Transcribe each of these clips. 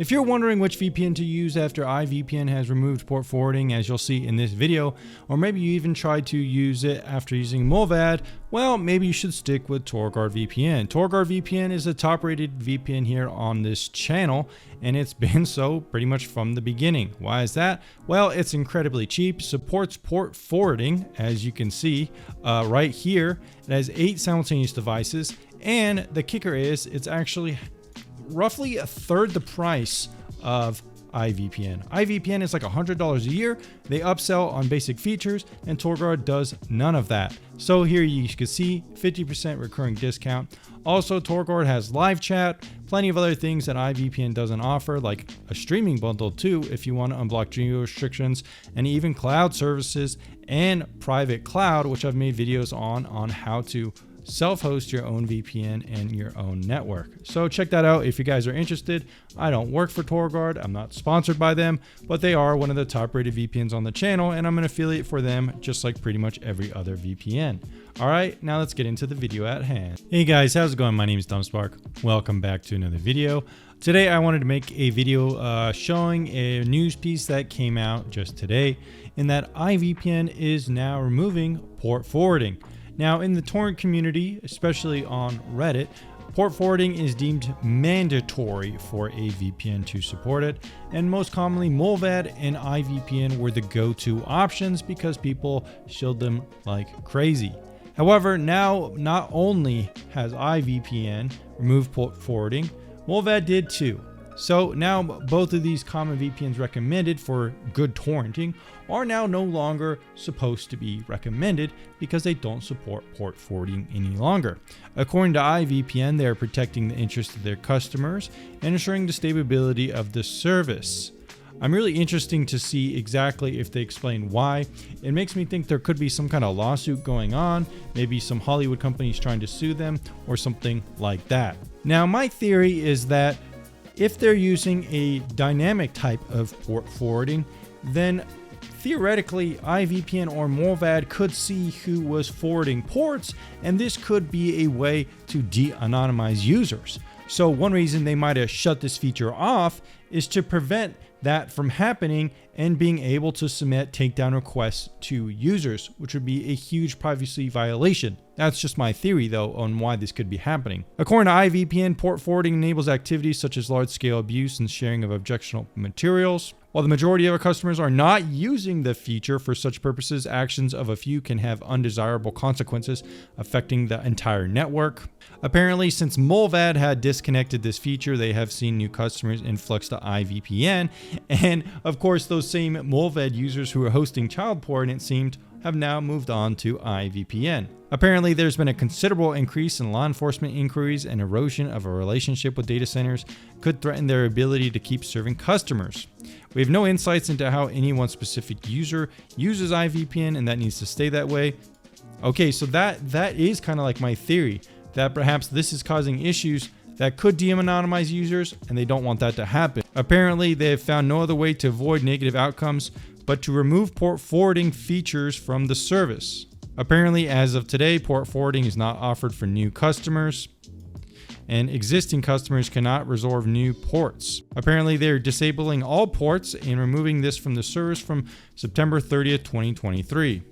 If you're wondering which VPN to use after iVPN has removed port forwarding, as you'll see in this video, or maybe you even tried to use it after using Mulvad, well, maybe you should stick with TorGuard VPN. TorGuard VPN is the top rated VPN here on this channel, and it's been so pretty much from the beginning. Why is that? Well, it's incredibly cheap, supports port forwarding, as you can see right here. It has 8 simultaneous devices, and the kicker is it's actually roughly a third the price of iVPN. iVPN is like $100 a year. They upsell on basic features, and TorGuard does none of that. So here you can see 50% recurring discount. Also, TorGuard has live chat, plenty of other things that iVPN doesn't offer, like a streaming bundle too if you want to unblock geo restrictions, and even cloud services and private cloud, which I've made videos on how to self-host your own VPN and your own network. So check that out if you guys are interested. I don't work for TorGuard. I'm not sponsored by them, but they are one of the top rated VPNs on the channel, and I'm an affiliate for them just like pretty much every other VPN. All right, now let's get into the video at hand. Hey guys, how's it going? My name is Dumbspark. Welcome back to another video. Today I wanted to make a video showing a news piece that came out just today, in that iVPN is now removing port forwarding. Now, in the torrent community, especially on Reddit, port forwarding is deemed mandatory for a VPN to support it, and most commonly Mulvad and iVPN were the go-to options because people shilled them like crazy. However, now not only has iVPN removed port forwarding, Mulvad did too. So now both of these common VPNs recommended for good torrenting are now no longer supposed to be recommended because they don't support port forwarding any longer. According to iVPN, they are protecting the interests of their customers and ensuring the stability of the service. I'm really interested to see exactly if they explain why. It makes me think there could be some kind of lawsuit going on, maybe some Hollywood companies trying to sue them or something like that. Now, my theory is that if they're using a dynamic type of port forwarding, then theoretically iVPN or Mulvad could see who was forwarding ports, and this could be a way to de-anonymize users. So one reason they might have shut this feature off is to prevent that from happening and being able to submit takedown requests to users, which would be a huge privacy violation. That's just my theory though on why this could be happening. According to iVPN, port forwarding enables activities such as large-scale abuse and sharing of objectionable materials. While the majority of our customers are not using the feature for such purposes, actions of a few can have undesirable consequences affecting the entire network. Apparently, since Mulvad had disconnected this feature, they have seen new customers influx to iVPN, and of course those same Mulvad users who are hosting child porn, it seemed, have now moved on to iVPN. Apparently, there's been a considerable increase in law enforcement inquiries, and erosion of a relationship with data centers could threaten their ability to keep serving customers. We have no insights into how any one specific user uses iVPN, and that needs to stay that way. Okay, so that is kind of like my theory, that perhaps this is causing issues that could de-anonymize users, and they don't want that to happen. Apparently, they have found no other way to avoid negative outcomes but to remove port forwarding features from the service. Apparently, as of today, port forwarding is not offered for new customers, and existing customers cannot resolve new ports. Apparently, they're disabling all ports and removing this from the service from September 30th, 2023.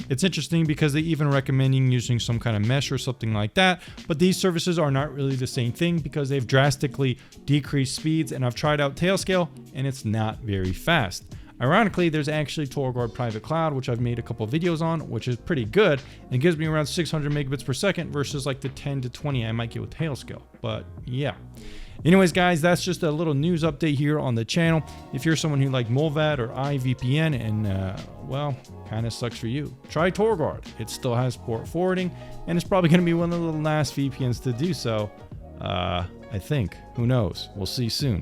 It's interesting because they even recommending using some kind of mesh or something like that, but these services are not really the same thing because they've drastically decreased speeds, and I've tried out Tailscale and it's not very fast. Ironically, there's actually TorGuard Private Cloud, which I've made a couple videos on, which is pretty good and gives me around 600 megabits per second versus like the 10 to 20 I might get with Tailscale. But yeah. Anyways, guys, that's just a little news update here on the channel. If you're someone who liked Mulvad or iVPN and, well, kind of sucks for you, try TorGuard. It still has port forwarding, and it's probably going to be one of the last VPNs to do so. I think. Who knows? We'll see soon.